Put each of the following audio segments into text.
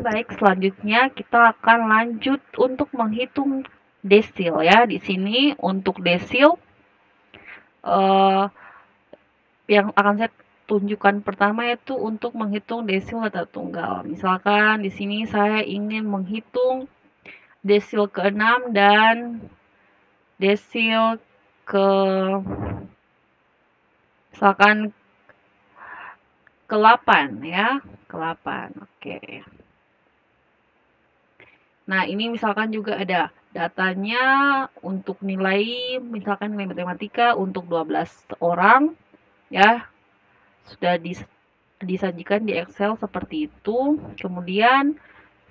baik, selanjutnya kita akan lanjut untuk menghitung desil ya. Di sini untuk desil yang akan saya tunjukkan pertama yaitu untuk menghitung desil data tunggal. Misalkan di sini saya ingin menghitung desil ke-6 dan desil ke misalkan ke-8 ya, ke-8. Oke. Nah, ini misalkan juga ada datanya untuk nilai, misalkan nilai matematika untuk 12 orang ya, sudah disajikan di Excel seperti itu. Kemudian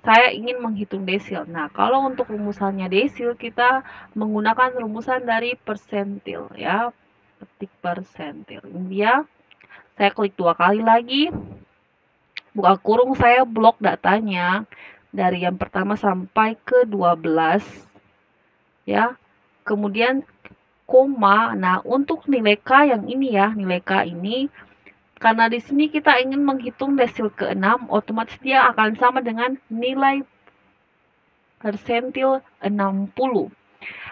saya ingin menghitung desil. Nah, kalau untuk rumusannya desil kita menggunakan rumusan dari persentil ya. Ketik persentil. Ini dia. Saya klik 2 kali lagi. Buka kurung, saya blok datanya dari yang pertama sampai ke 12 ya. Kemudian koma. Nah, untuk nilai K yang ini ya, nilai K ini karena di sini kita ingin menghitung desil ke-6, otomatis dia akan sama dengan nilai persentil 60.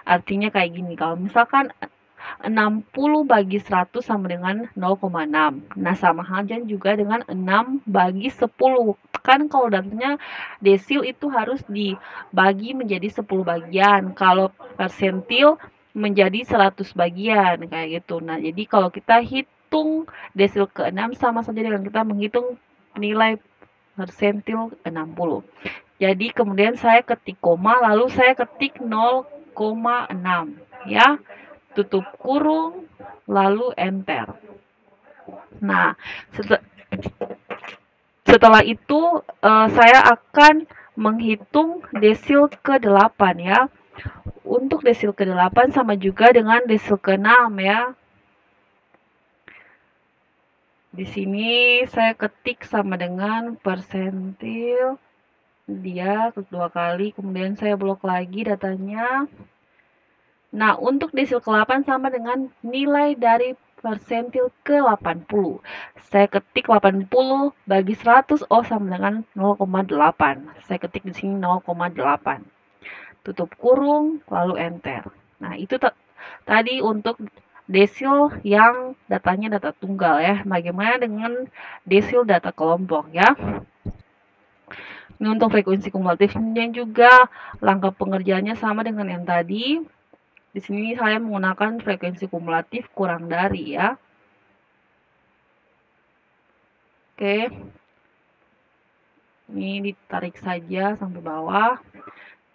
Artinya kayak gini, kalau misalkan 60 bagi 100 sama dengan 0,6. Nah, sama halnya juga dengan 6 bagi 10. Kan kalau datanya desil itu harus dibagi menjadi 10 bagian. Kalau persentil menjadi 100 bagian kayak gitu. Nah, jadi kalau kita hitung desil ke-6 sama saja dengan kita menghitung nilai persentil 60. Jadi kemudian saya ketik koma lalu saya ketik 0,6 ya. Tutup kurung lalu enter. Nah, setelah itu saya akan menghitung desil ke-8 ya. Untuk desil ke-8 sama juga dengan desil ke-6 ya. Di sini saya ketik sama dengan persentil. Dia klik 2 kali, kemudian saya blok lagi datanya. Nah, untuk desil ke-8 sama dengan nilai dari persentil ke-80. Saya ketik 80 bagi 100, oh sama dengan 0,8. Saya ketik di sini 0,8. Tutup kurung, lalu enter. Nah, itu tadi untuk desil yang datanya data tunggal ya. Bagaimana dengan desil data kelompok ya. Ini untuk frekuensi kumulatifnya juga langkah pengerjaannya sama dengan yang tadi. Di sini saya menggunakan frekuensi kumulatif kurang dari ya. Oke. Ini ditarik saja sampai bawah.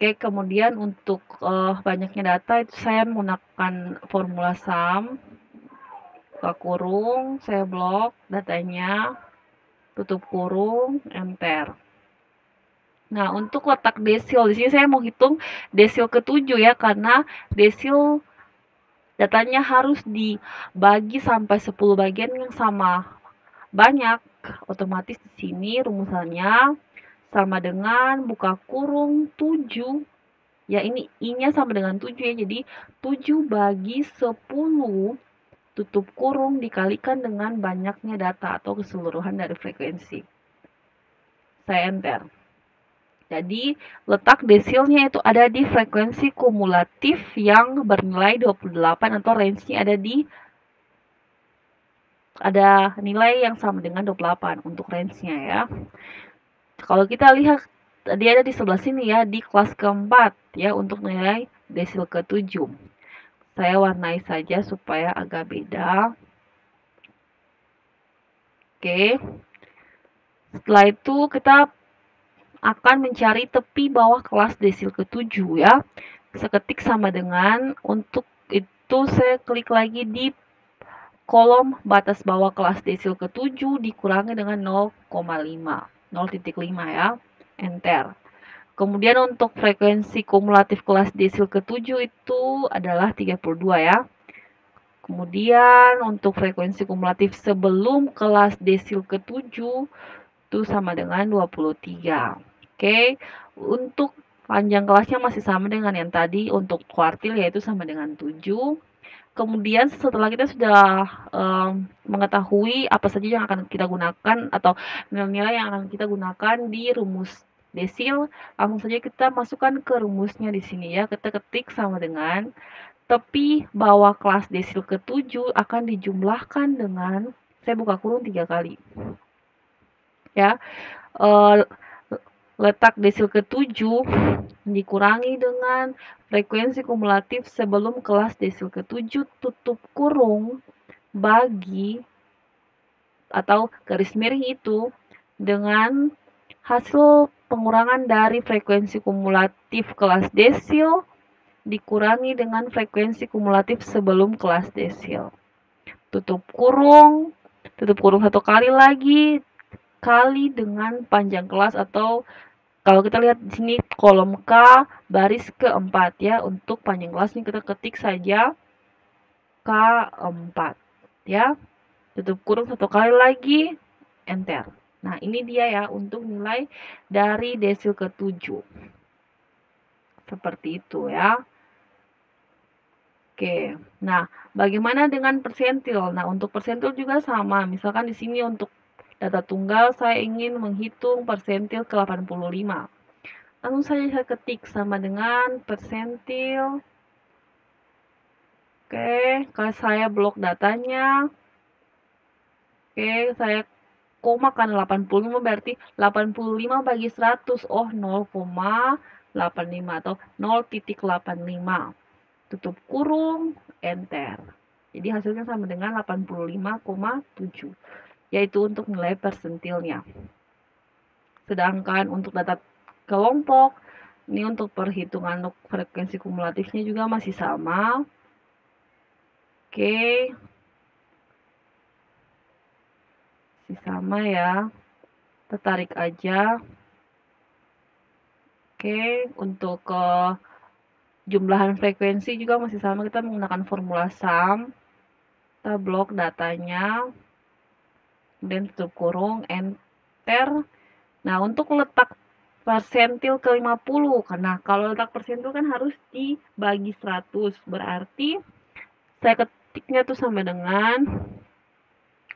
Oke, kemudian untuk banyaknya data itu saya menggunakan formula sum. Buka kurung, saya blok datanya. Tutup kurung, enter. Nah, untuk letak desil, di sini saya mau hitung desil ke-7 ya, karena desil datanya harus dibagi sampai 10 bagian yang sama banyak. Otomatis di sini rumusannya sama dengan buka kurung 7. Ya, ini I-nya sama dengan 7 ya, jadi 7 bagi 10 tutup kurung dikalikan dengan banyaknya data atau keseluruhan dari frekuensi. Saya enter. Jadi, letak desilnya itu ada di frekuensi kumulatif yang bernilai 28 atau range-nya ada nilai yang sama dengan 28 untuk range-nya ya. Kalau kita lihat, dia ada di sebelah sini ya, di kelas keempat ya, untuk nilai desil ke-7. Saya warnai saja supaya agak beda. Oke. Setelah itu kita akan mencari tepi bawah kelas desil ke-7 ya. Seketik sama dengan, untuk itu saya klik lagi di kolom batas bawah kelas desil ke-7 dikurangi dengan 0,5. 0,5 ya. Enter. Kemudian untuk frekuensi kumulatif kelas desil ke-7 itu adalah 32 ya. Kemudian untuk frekuensi kumulatif sebelum kelas desil ke-7 itu sama dengan 23. Oke, untuk panjang kelasnya masih sama dengan yang tadi untuk kuartil yaitu sama dengan 7. Kemudian setelah kita sudah mengetahui apa saja yang akan kita gunakan atau nilai-nilai yang akan kita gunakan di rumus desil, langsung saja kita masukkan ke rumusnya di sini ya. Kita ketik sama dengan tepi bawah kelas desil ke-7 akan dijumlahkan dengan, saya buka kurung 3 kali. Ya, eh, letak desil ke-7 dikurangi dengan frekuensi kumulatif sebelum kelas desil ke-7 tutup kurung bagi atau garis miring itu dengan hasil pengurangan dari frekuensi kumulatif kelas desil dikurangi dengan frekuensi kumulatif sebelum kelas desil. Tutup kurung satu kali lagi, kali dengan panjang kelas, atau kalau kita lihat di sini kolom K baris keempat ya. Untuk panjang kelas ini kita ketik saja K4 ya. Tutup kurung satu kali lagi, enter. Nah, ini dia ya untuk nilai dari desil ke-7. Seperti itu ya. Oke. Nah, bagaimana dengan persentil? Nah, untuk persentil juga sama. Misalkan di sini untuk data tunggal saya ingin menghitung persentil ke 85. Langsung saja saya ketik sama dengan persentil. Oke, kalau saya blok datanya. Oke, saya koma kan 85 berarti 85 bagi 100. Oh, 0,85 atau 0,85. Tutup kurung, enter. Jadi hasilnya sama dengan 85,7, yaitu untuk nilai persentilnya. Sedangkan untuk data kelompok, ini untuk perhitungan untuk frekuensi kumulatifnya juga masih sama. Oke, masih sama ya. Tertarik aja. Oke, untuk jumlahan frekuensi juga masih sama, kita menggunakan formula sum. Kita blok datanya, kemudian tutup kurung, enter. Nah, untuk letak persentil ke 50, karena kalau letak persentil kan harus dibagi 100, berarti saya ketiknya tuh sama dengan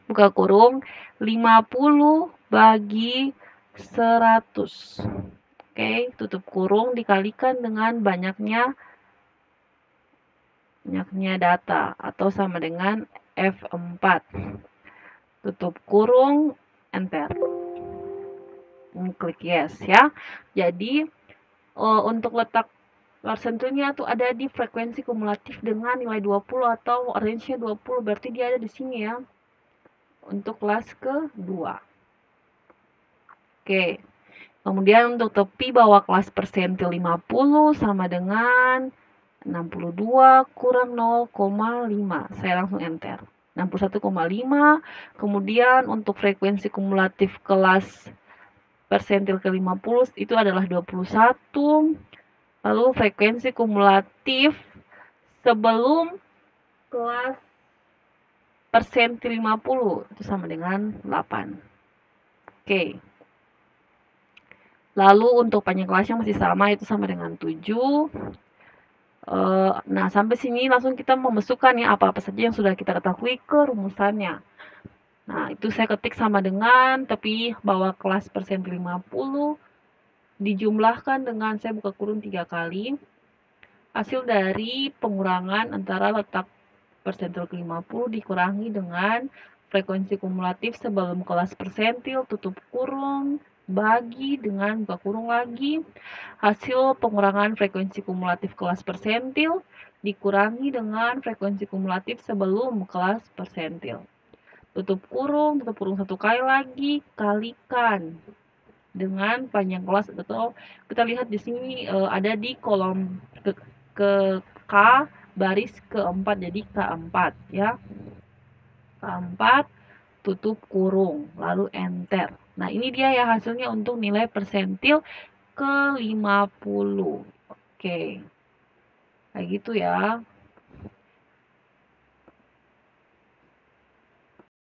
buka kurung 50 bagi 100. Oke, tutup kurung dikalikan dengan banyaknya data atau sama dengan F4. Tutup kurung, enter. Klik yes ya. Jadi untuk letak persentilnya tuh ada di frekuensi kumulatif dengan nilai 20 atau range-nya 20, berarti dia ada di sini ya. Untuk kelas kedua. Oke. Kemudian untuk tepi bawah kelas persentil 50 sama dengan 62 kurang 0,5. Saya langsung enter. 61,5. Kemudian untuk frekuensi kumulatif kelas persentil ke-50 itu adalah 21. Lalu frekuensi kumulatif sebelum kelas persentil 50 itu sama dengan 8. Oke. Lalu untuk panjang kelasnya masih sama, itu sama dengan 7. Nah, sampai sini langsung kita memasukkan ya apa-apa saja yang sudah kita ketahui ke rumusannya. Nah, itu saya ketik sama dengan tepi bawah kelas persentil 50 dijumlahkan dengan, saya buka kurung 3 kali. Hasil dari pengurangan antara letak persentil ke-50 dikurangi dengan frekuensi kumulatif sebelum kelas persentil, tutup kurung, bagi dengan buka kurung lagi. Hasil pengurangan frekuensi kumulatif kelas persentil dikurangi dengan frekuensi kumulatif sebelum kelas persentil. Tutup kurung satu kali lagi, kalikan dengan panjang kelas, atau kita lihat di sini ada di kolom ke K baris keempat, jadi K4 ya. K4, tutup kurung, lalu enter. Nah, ini dia ya hasilnya untuk nilai persentil ke 50. Oke. Kayak gitu ya.